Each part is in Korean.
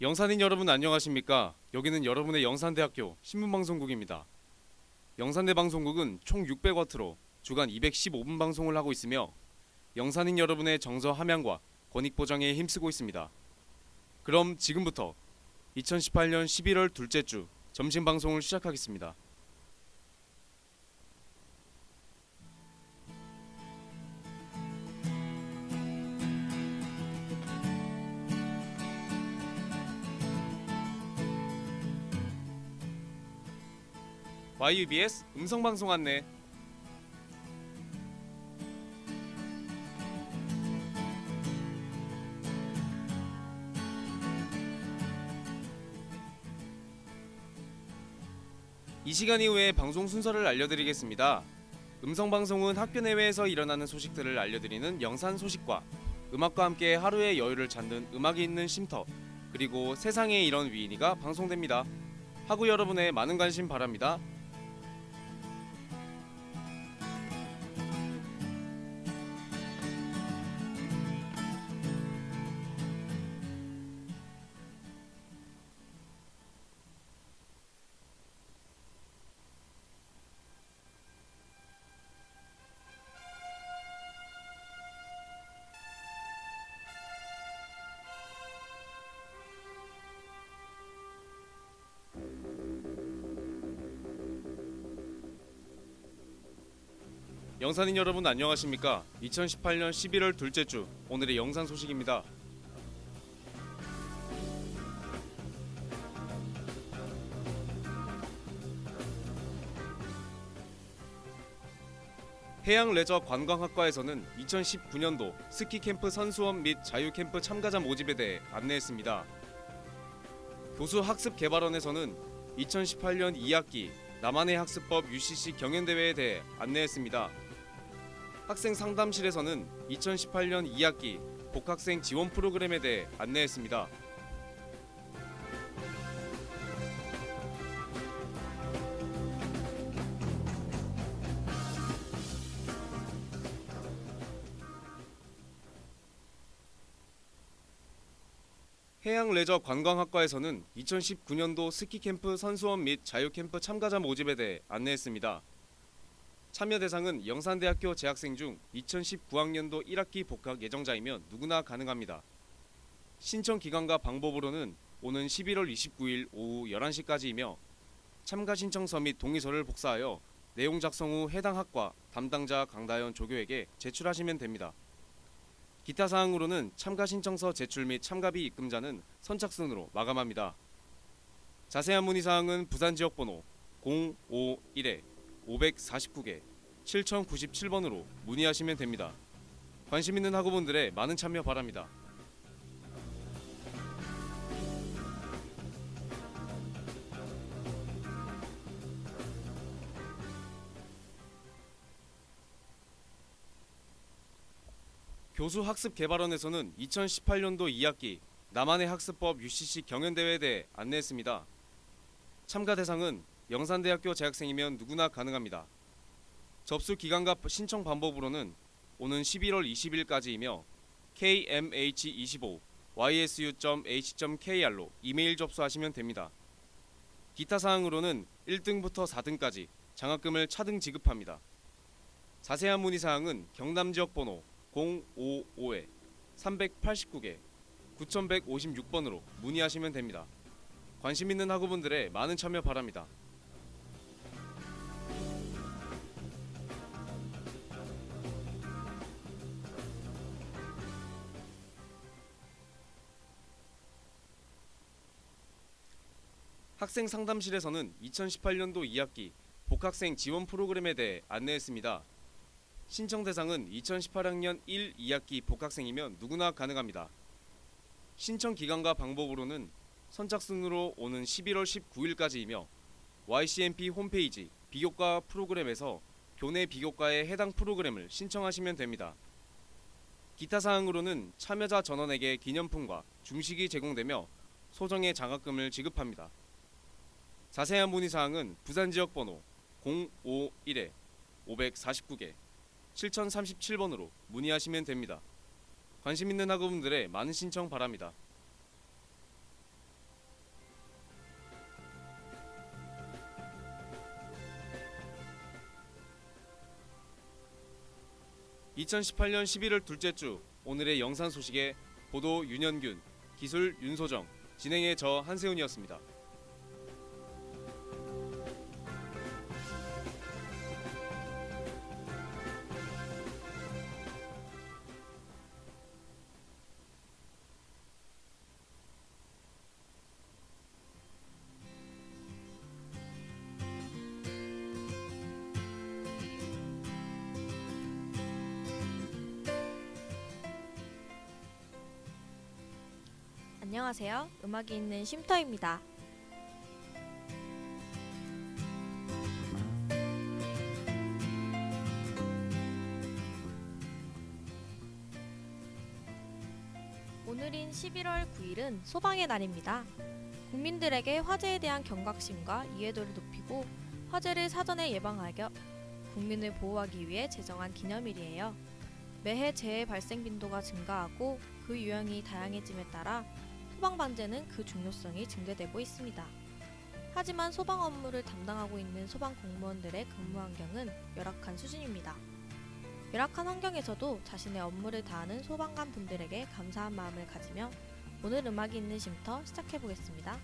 영산인 여러분 안녕하십니까? 여기는 여러분의 영산대학교 신문방송국입니다. 영산대 방송국은 총 600W로 주간 215분 방송을 하고 있으며 영산인 여러분의 정서 함양과 권익 보장에 힘쓰고 있습니다. 그럼 지금부터 2018년 11월 둘째 주 점심 방송을 시작하겠습니다. YUBS 음성방송 안내. 이 시간 이후에 방송 순서를 알려드리겠습니다. 음성방송은 학교 내외에서 일어나는 소식들을 알려드리는 영산 소식과 음악과 함께 하루의 여유를 찾는 음악이 있는 쉼터, 그리고 세상에 이런 위인이가 방송됩니다. 하구 여러분의 많은 관심 바랍니다. 영산인 여러분 안녕하십니까? 2018년 11월 둘째 주 오늘의 영산 소식입니다. 해양레저관광학과에서는 2019년도 스키캠프 선수원 및 자유캠프 참가자 모집에 대해 안내했습니다. 교수학습개발원에서는 2018년 2학기 남한의 학습법 UCC 경연대회에 대해 안내했습니다. 학생상담실에서는 2018년 2학기 복학생 지원 프로그램에 대해 안내했습니다. 해양레저관광학과에서는 2019년도 스키캠프 선수원 및 자유캠프 참가자 모집에 대해 안내했습니다. 참여 대상은 영산대학교 재학생 중 2019학년도 1학기 복학 예정자이면 누구나 가능합니다. 신청 기간과 방법으로는 오는 11월 29일 오후 11시까지이며 참가 신청서 및 동의서를 복사하여 내용 작성 후 해당 학과 담당자 강다현 조교에게 제출하시면 됩니다. 기타 사항으로는 참가 신청서 제출 및 참가비 입금자는 선착순으로 마감합니다. 자세한 문의 사항은 부산 지역 번호 051-549개 7097번으로 문의하시면 됩니다. 관심 있는 학우분들의 많은 참여 바랍니다. 교수학습개발원에서는 2018년도 2학기 남한의 학습법 UCC 경연대회에 대해 안내했습니다. 참가 대상은 영산대학교 재학생이면 누구나 가능합니다. 접수 기간과 신청 방법으로는 오는 11월 20일까지이며 kmh25ysu.h.kr로 이메일 접수하시면 됩니다. 기타 사항으로는 1등부터 4등까지 장학금을 차등 지급합니다. 자세한 문의 사항은 경남 지역 번호 055-389개 9156번으로 문의하시면 됩니다. 관심 있는 학우분들의 많은 참여 바랍니다. 학생 상담실에서는 2018년도 2학기 복학생 지원 프로그램에 대해 안내했습니다. 신청 대상은 2018학년 1, 2학기 복학생이면 누구나 가능합니다. 신청 기간과 방법으로는 선착순으로 오는 11월 19일까지이며 YCMP 홈페이지 비교과 프로그램에서 교내 비교과에 해당 프로그램을 신청하시면 됩니다. 기타 사항으로는 참여자 전원에게 기념품과 중식이 제공되며 소정의 장학금을 지급합니다. 자세한 문의 사항은 부산 지역 번호 051-549개 7037번으로 문의하시면 됩니다. 관심 있는 학우분들의 많은 신청 바랍니다. 2018년 11월 둘째 주 오늘의 영상 소식에 보도 윤현균, 기술 윤소정, 진행의 저 한세훈이었습니다. 안녕하세요. 음악이 있는 쉼터입니다. 오늘인 11월 9일은 소방의 날입니다. 국민들에게 화재에 대한 경각심과 이해도를 높이고 화재를 사전에 예방하여 국민을 보호하기 위해 제정한 기념일이에요. 매해 재해 발생 빈도가 증가하고 그 유형이 다양해짐에 따라 소방 방재는 그 중요성이 증대되고 있습니다. 하지만 소방 업무를 담당하고 있는 소방 공무원들의 근무 환경은 열악한 수준입니다. 열악한 환경에서도 자신의 업무를 다하는 소방관 분들에게 감사한 마음을 가지며 오늘 음악이 있는 쉼터 시작해 보겠습니다.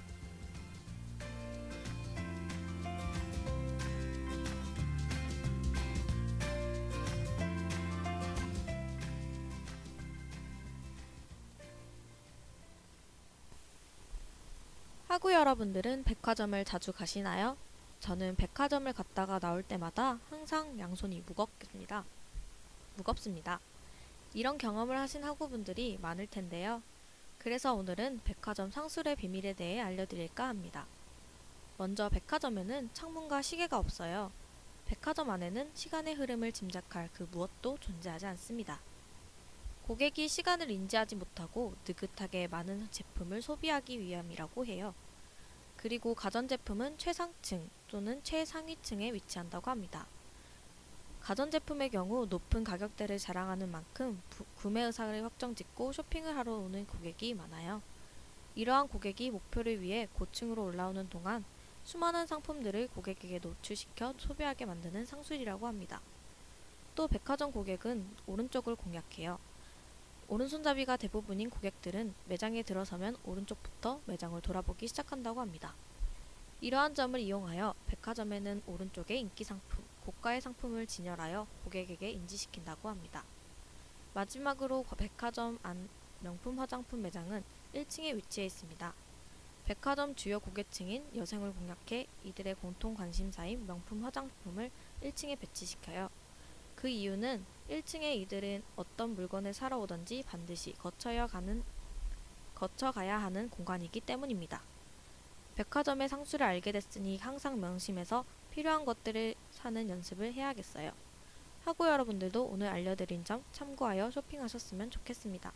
하구 여러분들은 백화점을 자주 가시나요? 저는 백화점을 갔다가 나올 때마다 항상 양손이 무겁습니다. 이런 경험을 하신 하구분들이 많을 텐데요. 그래서 오늘은 백화점 상술의 비밀에 대해 알려드릴까 합니다. 먼저 백화점에는 창문과 시계가 없어요. 백화점 안에는 시간의 흐름을 짐작할 그 무엇도 존재하지 않습니다. 고객이 시간을 인지하지 못하고 느긋하게 많은 제품을 소비하기 위함이라고 해요. 그리고 가전제품은 최상층 또는 최상위층에 위치한다고 합니다. 가전제품의 경우 높은 가격대를 자랑하는 만큼 구매 의사를 확정짓고 쇼핑을 하러 오는 고객이 많아요. 이러한 고객이 목표를 위해 고층으로 올라오는 동안 수많은 상품들을 고객에게 노출시켜 소비하게 만드는 상술이라고 합니다. 또 백화점 고객은 오른쪽을 공략해요. 오른손잡이가 대부분인 고객들은 매장에 들어서면 오른쪽부터 매장을 돌아보기 시작한다고 합니다. 이러한 점을 이용하여 백화점에는 오른쪽에 인기 상품, 고가의 상품을 진열하여 고객에게 인지시킨다고 합니다. 마지막으로 백화점 안 명품 화장품 매장은 1층에 위치해 있습니다. 백화점 주요 고객층인 여성을 공략해 이들의 공통 관심사인 명품 화장품을 1층에 배치시켜요. 그 이유는 1층에 이들은 어떤 물건을 사러 오던지 반드시 거쳐가야 하는 공간이기 때문입니다. 백화점의 상술을 알게 됐으니 항상 명심해서 필요한 것들을 사는 연습을 해야겠어요. 하고 여러분들도 오늘 알려드린 점 참고하여 쇼핑하셨으면 좋겠습니다.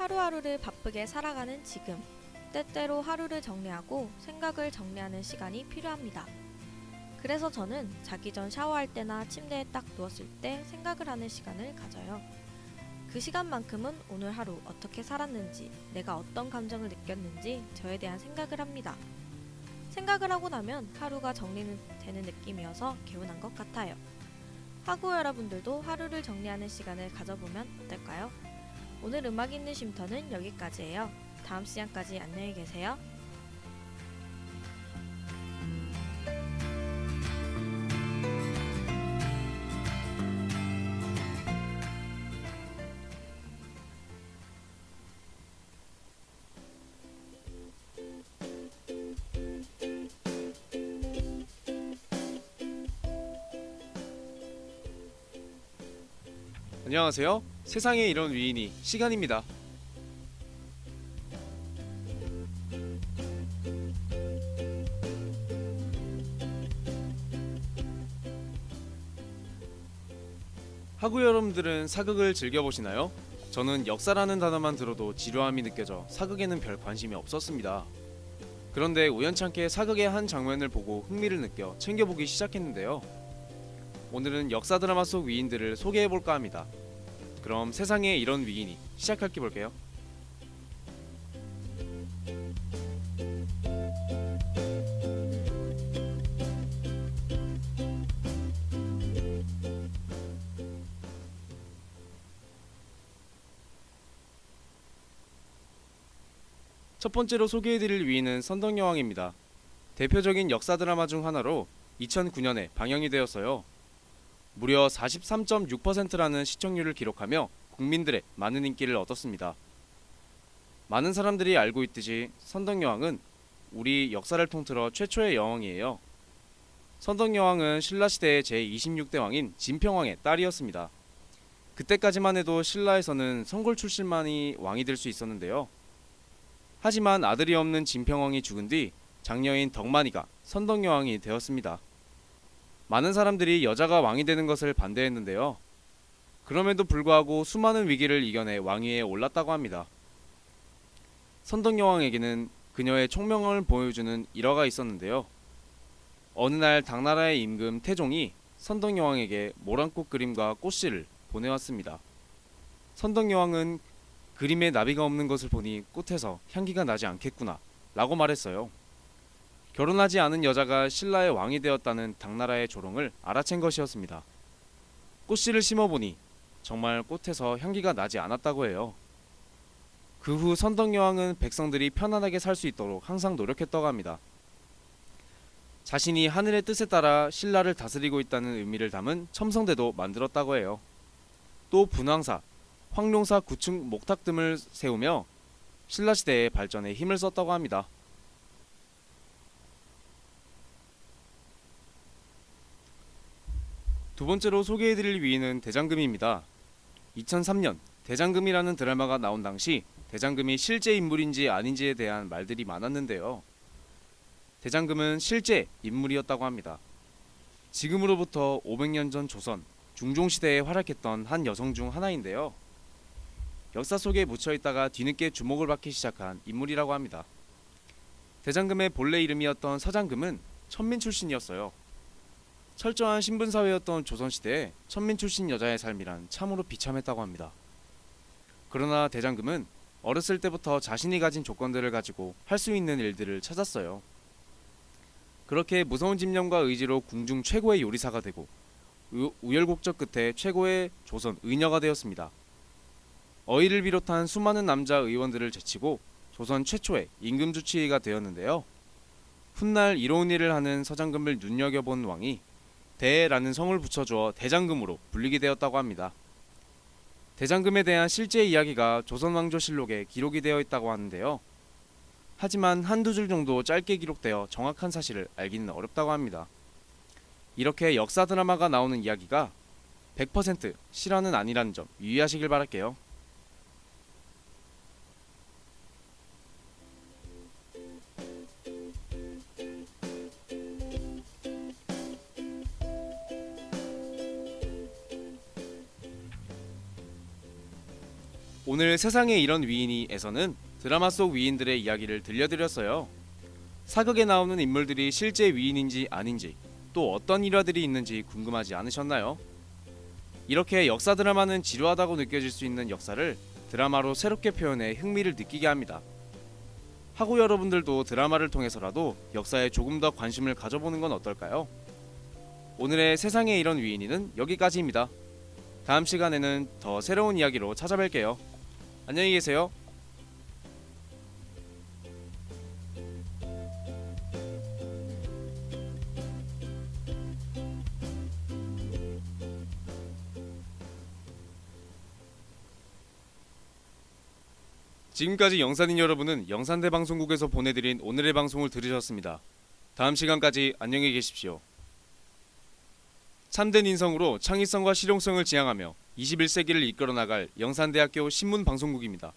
하루하루를 바쁘게 살아가는 지금, 때때로 하루를 정리하고 생각을 정리하는 시간이 필요합니다. 그래서 저는 자기 전 샤워할 때나 침대에 딱 누웠을 때 생각을 하는 시간을 가져요. 그 시간만큼은 오늘 하루 어떻게 살았는지, 내가 어떤 감정을 느꼈는지 저에 대한 생각을 합니다. 생각을 하고 나면 하루가 정리는 되는 느낌이어서 개운한 것 같아요. 하고 여러분들도 하루를 정리하는 시간을 가져보면 어떨까요? 오늘 음악 있는 쉼터는 여기까지예요. 다음 시간까지 안녕히 계세요. 안녕하세요. 세상에 이런 위인이 시간입니다. 하구 여러분들은 사극을 즐겨보시나요? 저는 역사라는 단어만 들어도 지루함이 느껴져 사극에는 별 관심이 없었습니다. 그런데 우연찮게 사극의 한 장면을 보고 흥미를 느껴 챙겨보기 시작했는데요. 오늘은 역사 드라마 속 위인들을 소개해볼까 합니다. 그럼 세상에 이런 위인이 시작할게 볼게요. 첫 번째로 소개해드릴 위인은 선덕여왕입니다. 대표적인 역사 드라마 중 하나로 2009년에 방영이 되었어요. 무려 43.6%라는 시청률을 기록하며 국민들의 많은 인기를 얻었습니다. 많은 사람들이 알고 있듯이 선덕여왕은 우리 역사를 통틀어 최초의 여왕이에요. 선덕여왕은 신라시대의 제26대 왕인 진평왕의 딸이었습니다. 그때까지만 해도 신라에서는 성골 출신만이 왕이 될 수 있었는데요. 하지만 아들이 없는 진평왕이 죽은 뒤 장녀인 덕만이가 선덕여왕이 되었습니다. 많은 사람들이 여자가 왕이 되는 것을 반대했는데요. 그럼에도 불구하고 수많은 위기를 이겨내 왕위에 올랐다고 합니다. 선덕여왕에게는 그녀의 총명을 보여주는 일화가 있었는데요. 어느 날 당나라의 임금 태종이 선덕여왕에게 모란꽃 그림과 꽃씨를 보내왔습니다. 선덕여왕은 그림에 나비가 없는 것을 보니 꽃에서 향기가 나지 않겠구나 라고 말했어요. 결혼하지 않은 여자가 신라의 왕이 되었다는 당나라의 조롱을 알아챈 것이었습니다. 꽃씨를 심어보니 정말 꽃에서 향기가 나지 않았다고 해요. 그 후 선덕여왕은 백성들이 편안하게 살 수 있도록 항상 노력했다고 합니다. 자신이 하늘의 뜻에 따라 신라를 다스리고 있다는 의미를 담은 첨성대도 만들었다고 해요. 또 분황사, 황룡사 구층 목탁 등을 세우며 신라시대의 발전에 힘을 썼다고 합니다. 두 번째로 소개해드릴 위인은 대장금입니다. 2003년 대장금이라는 드라마가 나온 당시 대장금이 실제 인물인지 아닌지에 대한 말들이 많았는데요. 대장금은 실제 인물이었다고 합니다. 지금으로부터 500년 전 조선 중종시대에 활약했던 한 여성 중 하나인데요. 역사 속에 묻혀있다가 뒤늦게 주목을 받기 시작한 인물이라고 합니다. 대장금의 본래 이름이었던 서장금은 천민 출신이었어요. 철저한 신분사회였던 조선시대에 천민 출신 여자의 삶이란 참으로 비참했다고 합니다. 그러나 대장금은 어렸을 때부터 자신이 가진 조건들을 가지고 할 수 있는 일들을 찾았어요. 그렇게 무서운 집념과 의지로 궁중 최고의 요리사가 되고 우열곡절 끝에 최고의 조선 의녀가 되었습니다. 어이를 비롯한 수많은 남자 의원들을 제치고 조선 최초의 임금주치의가 되었는데요. 훗날 이로운 일을 하는 서장금을 눈여겨본 왕이 대라는 성을 붙여주어 대장금으로 불리게 되었다고 합니다. 대장금에 대한 실제 이야기가 조선왕조실록에 기록이 되어 있다고 하는데요. 하지만 한두 줄 정도 짧게 기록되어 정확한 사실을 알기는 어렵다고 합니다. 이렇게 역사 드라마가 나오는 이야기가 100% 실화는 아니라는 점 유의하시길 바랄게요. 오늘 세상에 이런 위인이에서는 드라마 속 위인들의 이야기를 들려드렸어요. 사극에 나오는 인물들이 실제 위인인지 아닌지 또 어떤 일화들이 있는지 궁금하지 않으셨나요? 이렇게 역사 드라마는 지루하다고 느껴질 수 있는 역사를 드라마로 새롭게 표현해 흥미를 느끼게 합니다. 하고 여러분들도 드라마를 통해서라도 역사에 조금 더 관심을 가져보는 건 어떨까요? 오늘의 세상에 이런 위인이는 여기까지입니다. 다음 시간에는 더 새로운 이야기로 찾아뵐게요. 안녕히 계세요. 지금까지 영산인 여러분은 영산대 방송국에서 보내드린 오늘의 방송을 들으셨습니다. 다음 시간까지 안녕히 계십시오. 참된 인성으로 창의성과 실용성을 지향하며 21세기를 이끌어 나갈 영산대학교 신문방송국입니다.